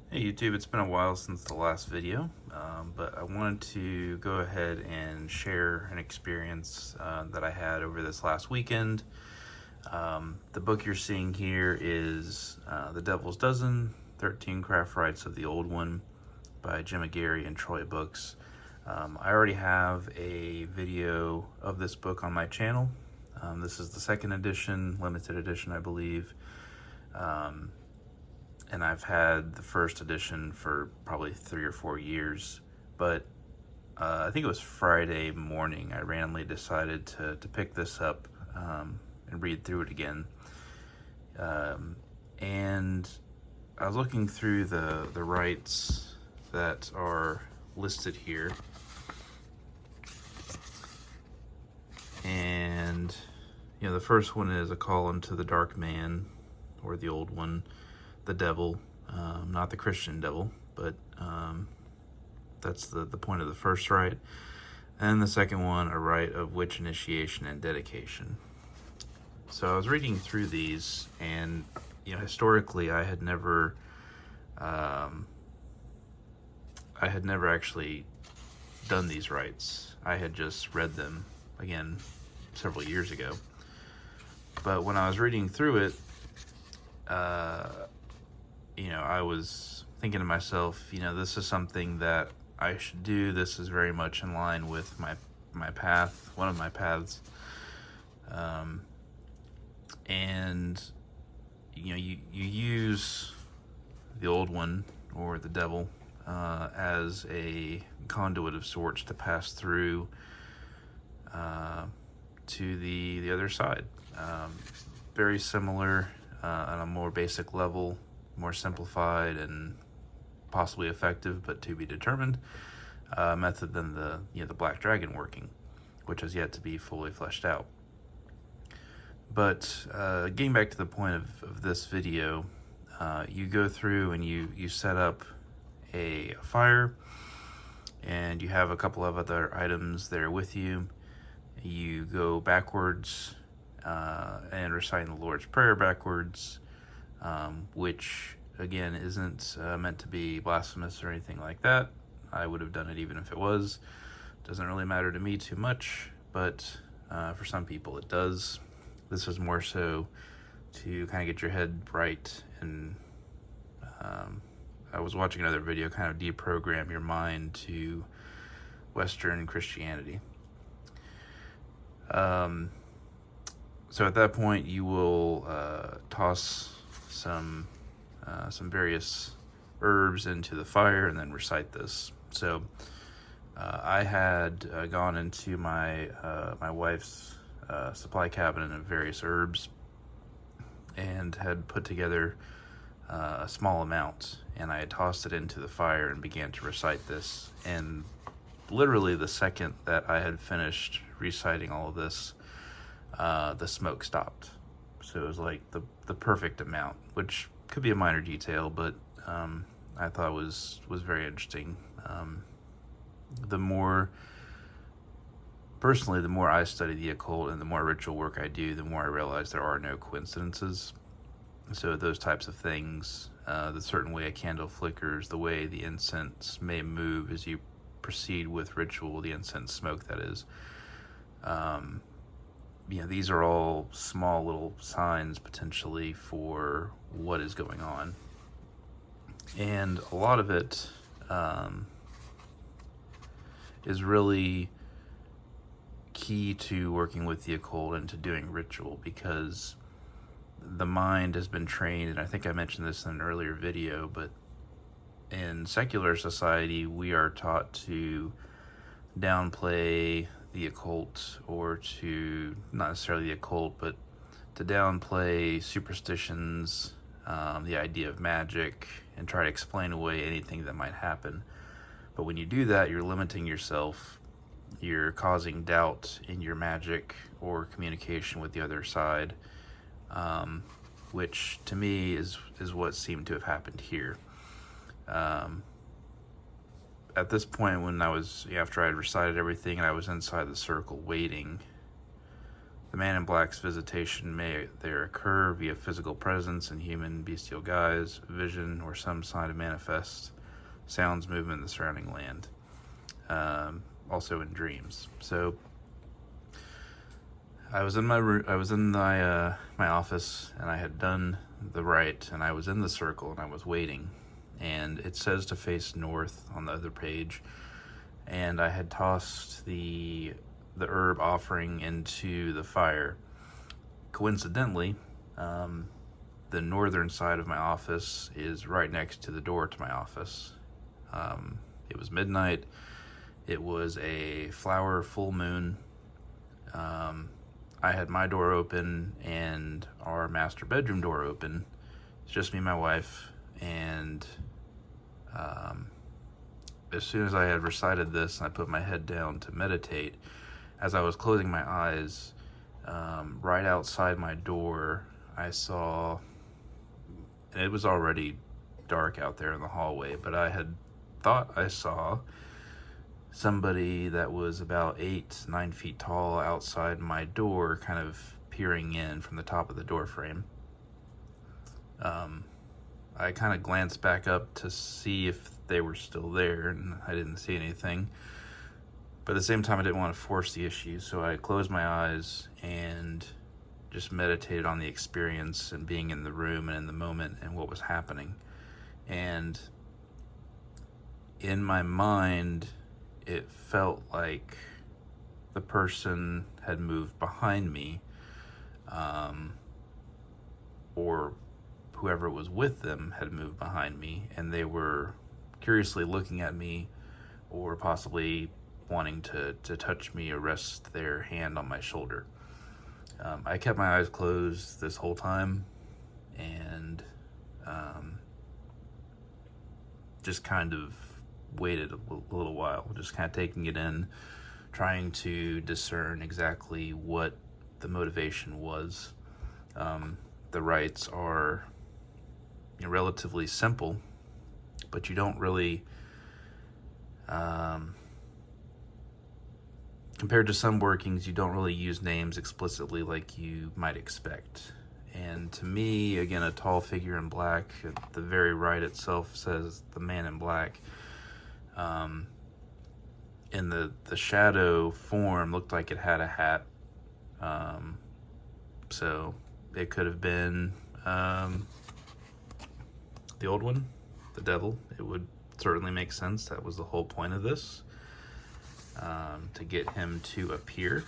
Hey YouTube, it's been a while since the last video, but I wanted to go ahead and share an experience that I had over this last weekend. The book you're seeing here is The Devil's Dozen, 13 Craft Rites of the Old One by Jim McGarry and Troy Books. I already have a video of this book on my channel. This is the second edition, limited edition I believe. And I've had the first edition for probably 3 or 4 years, but I think it was Friday morning I randomly decided to pick this up and read through it again. And I was looking through the rites that are listed here, and the first one is a call into the dark man, or the old one, the devil, not the Christian devil, but that's the point of the first rite. And the second one, a rite of witch initiation and dedication. So I was reading through these, and historically I had never actually done these rites. I had just read them again several years ago. But when I was reading through it, I was thinking to myself, this is something that I should do. This is very much in line with my path, one of my paths. And you use the old one, or the devil, as a conduit of sorts to pass through to the other side. Very similar on a more basic level, more simplified and possibly effective, but to be determined, method than the Black Dragon working, which has yet to be fully fleshed out. But getting back to the point of this video, you go through and you set up a fire, and you have a couple of other items there with you. You go backwards and reciting the Lord's Prayer backwards, which again isn't meant to be blasphemous or anything like that. I would have done it even if it was. Doesn't really matter to me too much, but for some people it does. This is more so to kind of get your head right, and I was watching another video, kind of deprogram your mind to Western Christianity. So at that point, you will toss some various herbs into the fire and then recite this. So I had gone into my wife's supply cabinet of various herbs and had put together a small amount, and I had tossed it into the fire and began to recite this. And literally the second that I had finished reciting all of this, the smoke stopped. So it was like the perfect amount, which could be a minor detail, but I thought was very interesting. The more I study the occult and the more ritual work I do, the more I realize there are no coincidences. So those types of things, the certain way a candle flickers, the way the incense may move as you proceed with ritual, the incense smoke that is, these are all small little signs potentially for what is going on. And a lot of it is really key to working with the occult and to doing ritual, because the mind has been trained, and I think I mentioned this in an earlier video, but in secular society we are taught to downplay the occult, or to, not necessarily the occult, but to downplay superstitions, the idea of magic, and try to explain away anything that might happen. But when you do that, you're limiting yourself. You're causing doubt in your magic or communication with the other side, which to me is what seemed to have happened here. At this point, when I was, after I had recited everything and I was inside the circle waiting, The man in black's visitation may there occur via physical presence in human, bestial guise, vision, or some sign of manifest sounds, movement in the surrounding land. Also in dreams. So I was in my my office, and I had done the rite, and I was in the circle, and I was waiting, and it says to face north on the other page, and I had tossed the herb offering into the fire. Coincidentally, the northern side of my office is right next to the door to my office. It was midnight. It was a flower full moon. I had my door open and our master bedroom door open. It's just me and my wife. And as soon as I had recited this and I put my head down to meditate, as I was closing my eyes, right outside my door, I saw, and it was already dark out there in the hallway, but I had thought I saw somebody that was about 8-9 feet tall outside my door, kind of peering in from the top of the door frame. I kind of glanced back up to see if they were still there, and I didn't see anything. But at the same time, I didn't want to force the issue, so I closed my eyes and just meditated on the experience and being in the room and in the moment and what was happening. And in my mind, it felt like the person had moved behind me, or whoever was with them had moved behind me, and they were curiously looking at me, or possibly wanting to touch me or rest their hand on my shoulder. I kept my eyes closed this whole time, and just kind of waited a little while, just kind of taking it in, trying to discern exactly what the motivation was. The rites are relatively simple, but you don't really, compared to some workings, you don't really use names explicitly like you might expect. And to me, again, a tall figure in black, the very rite itself says the man in black. In the shadow form looked like it had a hat. So it could have been the old one, the devil. It would certainly make sense. That was the whole point of this, to get him to appear.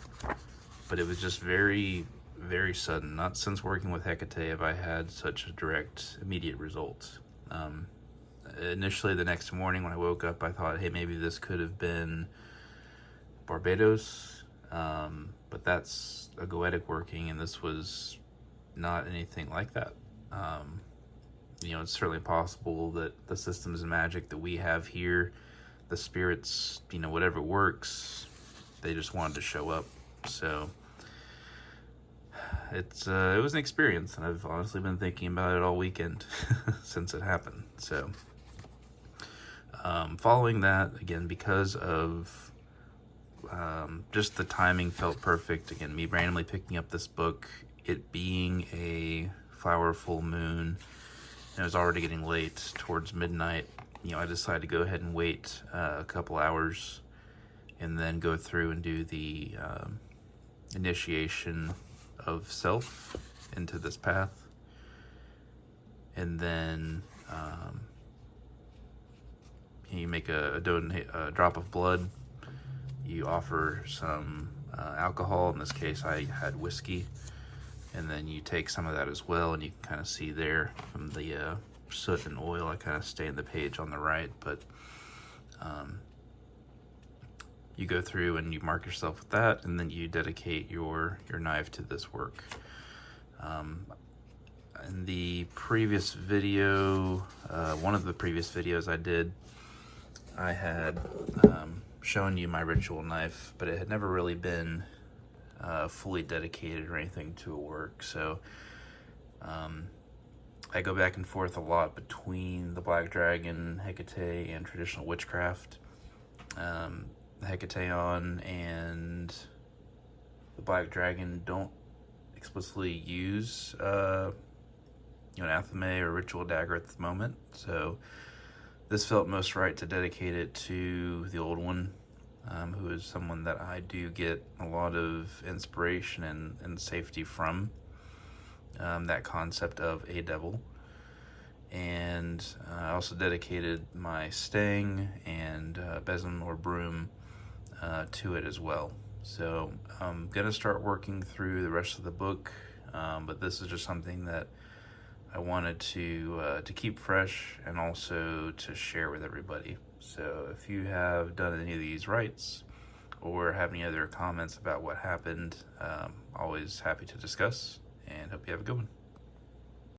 But it was just very, very sudden. Not since working with Hecate have I had such a direct, immediate result. Initially, the next morning when I woke up, I thought, hey, maybe this could have been Barbados, but that's a goetic working, and this was not anything like that. It's certainly possible that the systems and magic that we have here, the spirits, whatever works, they just wanted to show up. So it was an experience, and I've honestly been thinking about it all weekend since it happened. So following that, again, because of just the timing felt perfect. Again, me randomly picking up this book, it being a flower full moon, and it was already getting late towards midnight. I decided to go ahead and wait a couple hours and then go through and do the initiation of self into this path. And then you make a drop of blood. You offer some alcohol. In this case, I had whiskey. And then you take some of that as well, and you can kind of see there from the soot and oil, I kind of stained the page on the right, but you go through and you mark yourself with that, and then you dedicate your knife to this work. In the previous video, one of the previous videos I did, I had shown you my ritual knife, but it had never really been fully dedicated or anything to a work. So I go back and forth a lot between the Black Dragon, Hecate, and traditional witchcraft. Hecateon and the Black Dragon don't explicitly use an athame or ritual dagger at the moment, so this felt most right to dedicate it to the old one, who is someone that I do get a lot of inspiration and safety from, that concept of a devil. And I also dedicated my stang and besom or broom to it as well. So I'm going to start working through the rest of the book, but this is just something that I wanted to keep fresh and also to share with everybody. So if you have done any of these rites or have any other comments about what happened, always happy to discuss, and hope you have a good one.